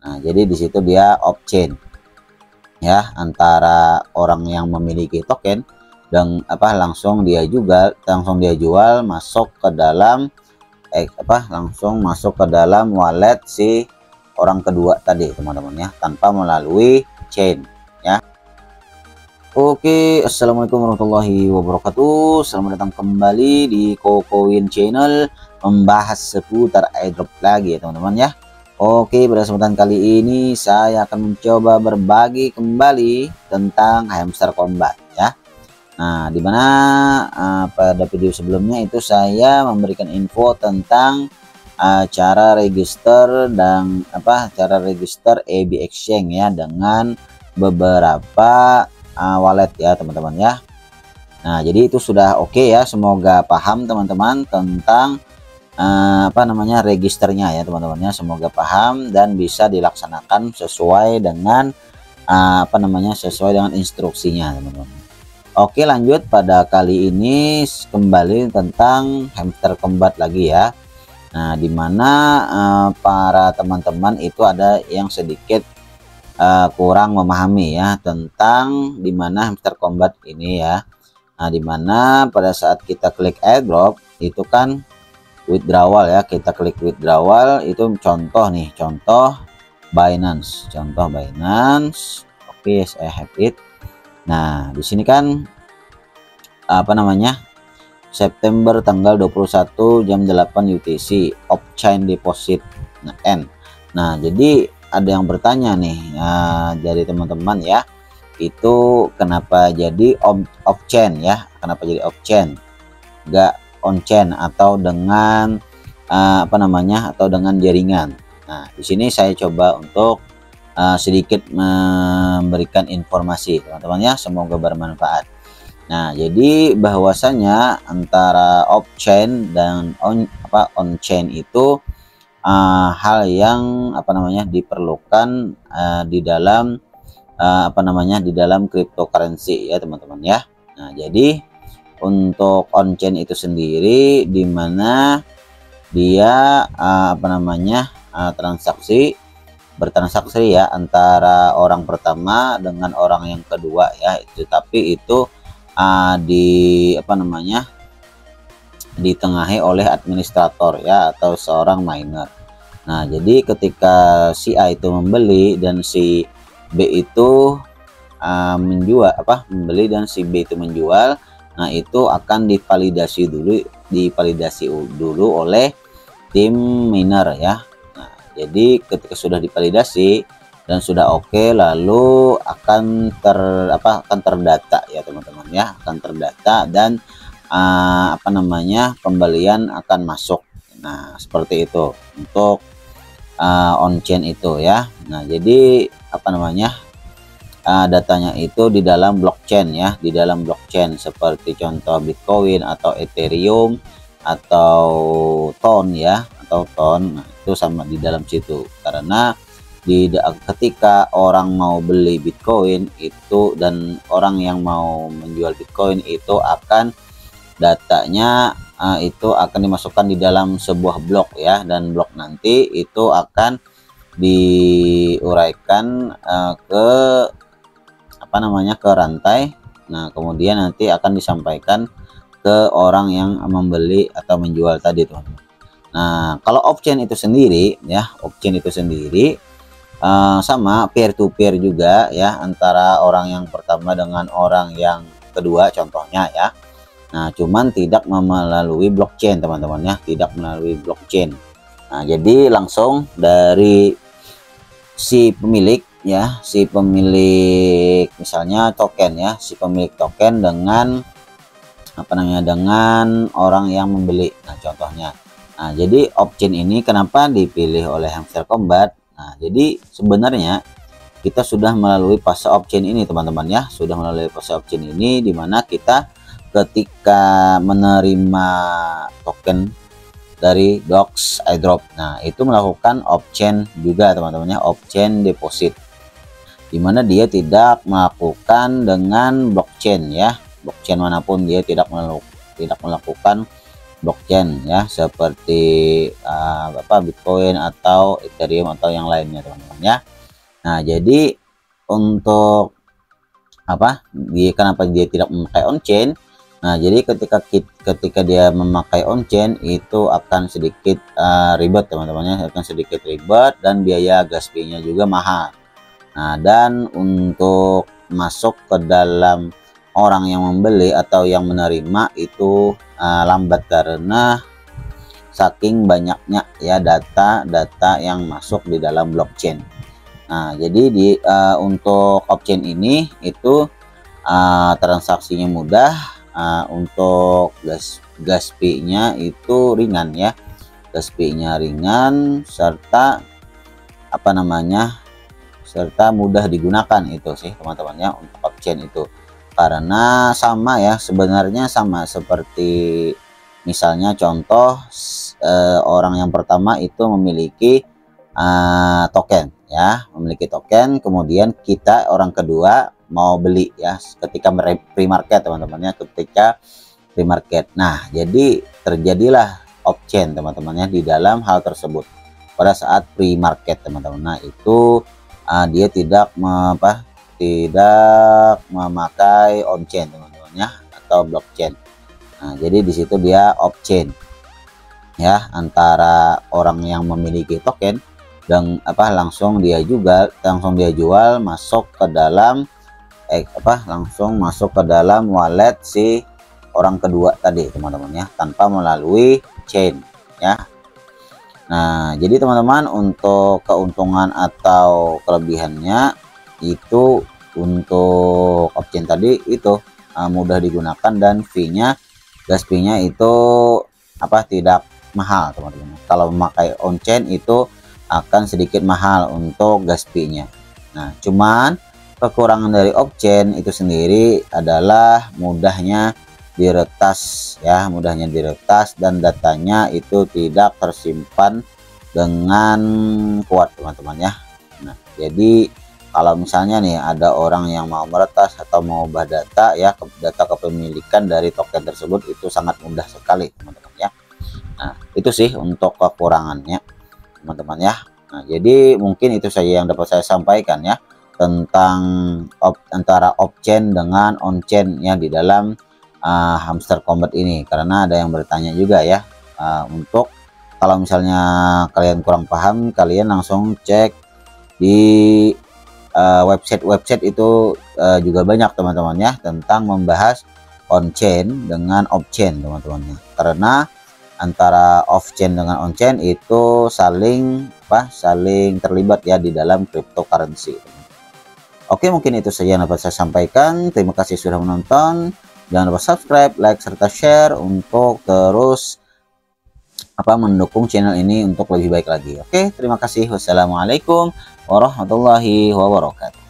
Nah, jadi di situ dia off chain ya, antara orang yang memiliki token dan langsung dia jual masuk ke dalam langsung masuk ke dalam wallet si orang kedua tadi, teman-teman ya, tanpa melalui chain ya. Oke, assalamualaikum warahmatullahi wabarakatuh. Selamat datang kembali di KoKoWin Channel, membahas seputar airdrop lagi ya teman-teman ya. Oke, pada kesempatan kali ini saya akan mencoba berbagi kembali tentang Hamster Kombat ya. Nah, dimana pada video sebelumnya itu saya memberikan info tentang cara register dan cara register EB Exchange ya, dengan beberapa wallet ya teman-teman ya. Nah, jadi itu sudah oke ya, semoga paham teman-teman tentang registernya ya teman-teman ya, semoga paham dan bisa dilaksanakan sesuai dengan sesuai dengan instruksinya teman-teman. Oke, lanjut pada kali ini kembali tentang Hamster Kombat lagi ya. Nah, dimana para teman-teman itu ada yang sedikit kurang memahami ya tentang dimana Hamster Kombat ini ya. Nah, dimana pada saat kita klik airdrop itu kan withdrawal ya, kita klik withdrawal itu contoh nih, contoh Binance. Oke, saya have it. Nah, di sini kan September tanggal 21 jam 8 UTC off chain deposit N. Nah, jadi ada yang bertanya nih dari teman-teman ya, itu kenapa jadi off chain ya, kenapa jadi off chain, enggak on chain atau dengan atau dengan jaringan. Nah, di sini saya coba untuk sedikit memberikan informasi teman-teman ya, semoga bermanfaat. Nah, jadi bahwasanya antara off chain dan on chain itu hal yang diperlukan di dalam di dalam cryptocurrency ya teman-teman ya. Nah, jadi untuk on chain itu sendiri dimana dia bertransaksi ya antara orang pertama dengan orang yang kedua ya, itu tapi itu ditengahi oleh administrator ya, atau seorang miner. Nah, jadi ketika si A itu membeli dan si B itu membeli dan si B itu menjual, nah itu akan divalidasi dulu oleh tim miner ya. Nah, jadi ketika sudah divalidasi dan sudah oke, lalu akan terdata ya teman-teman ya, akan terdata dan pembelian akan masuk. Nah, seperti itu untuk on chain itu ya. Nah, jadi datanya itu di dalam blockchain ya, di dalam blockchain seperti contoh Bitcoin atau Ethereum atau Ton ya, Nah, itu sama di dalam situ, karena ketika orang mau beli Bitcoin itu dan orang yang mau menjual Bitcoin itu akan datanya itu akan dimasukkan di dalam sebuah blok ya, dan blok nanti itu akan diuraikan ke ke rantai. Nah, kemudian nanti akan disampaikan ke orang yang membeli atau menjual tadi tuh. Nah, kalau off chain itu sendiri ya, sama peer to peer juga ya, antara orang yang pertama dengan orang yang kedua contohnya ya. Nah, cuman tidak melalui blockchain teman-teman ya, tidak melalui blockchain. Nah, jadi langsung dari si pemilik ya, misalnya token ya, si pemilik token dengan dengan orang yang membeli. Nah, contohnya. Nah, jadi off chain ini kenapa dipilih oleh Hamster Kombat? Nah, jadi sebenarnya kita sudah melalui fase off chain ini teman-teman ya, sudah melalui fase off chain ini, dimana kita ketika menerima token dari Dox airdrop, nah itu melakukan off chain juga teman-teman ya, off chain deposit, dimana dia tidak melakukan dengan blockchain ya, blockchain manapun dia tidak melakukan blockchain ya, seperti Bitcoin atau Ethereum atau yang lainnya teman-teman ya. Nah, jadi untuk kenapa dia tidak memakai on-chain? Nah, jadi ketika dia memakai on-chain itu akan sedikit ribet teman-temannya, akan sedikit ribet dan biaya gas fee-nya juga mahal. Nah, dan untuk masuk ke dalam orang yang membeli atau yang menerima itu lambat karena saking banyaknya ya data yang masuk di dalam blockchain. Nah, jadi untuk option ini itu transaksinya mudah, untuk gas fee-nya itu ringan ya, gas fee-nya ringan serta serta mudah digunakan itu sih teman-temannya untuk option itu, karena sama ya, sebenarnya sama seperti misalnya contoh orang yang pertama itu memiliki token ya, memiliki token, kemudian kita orang kedua mau beli ya ketika pre-market teman-temannya, ketika pre-market. Nah, jadi terjadilah option teman-temannya di dalam hal tersebut pada saat pre-market teman-teman. Nah, itu dia tidak memakai on-chain teman-temannya atau blockchain. Nah, jadi di situ dia off-chain ya, antara orang yang memiliki token dan langsung dia jual masuk ke dalam langsung masuk ke dalam wallet si orang kedua tadi teman-teman ya, tanpa melalui chain ya. Nah, jadi teman-teman untuk keuntungan atau kelebihannya itu untuk option tadi itu mudah digunakan dan gas fee-nya itu tidak mahal teman-teman. Kalau memakai on-chain itu akan sedikit mahal untuk gas fee-nya. Nah, cuman kekurangan dari option itu sendiri adalah mudahnya diretas ya, dan datanya itu tidak tersimpan dengan kuat teman-teman ya. Nah, jadi kalau misalnya nih ada orang yang mau meretas atau mau ubah data ya, data kepemilikan dari token tersebut itu sangat mudah sekali teman-teman ya. Nah, itu sih untuk kekurangannya teman-teman ya. Nah, jadi mungkin itu saja yang dapat saya sampaikan ya tentang antara off-chain dengan on-chain ya di dalam Hamster Combat ini, karena ada yang bertanya juga ya. Untuk kalau misalnya kalian kurang paham, kalian langsung cek di website itu juga banyak teman-teman ya tentang membahas on-chain dengan off-chain teman-teman ya, karena antara off-chain dengan on-chain itu saling terlibat ya di dalam cryptocurrency. Oke, mungkin itu saja yang dapat saya sampaikan. Terima kasih sudah menonton. Jangan lupa subscribe, like, serta share untuk terus mendukung channel ini untuk lebih baik lagi. Oke, terima kasih. Wassalamualaikum warahmatullahi wabarakatuh.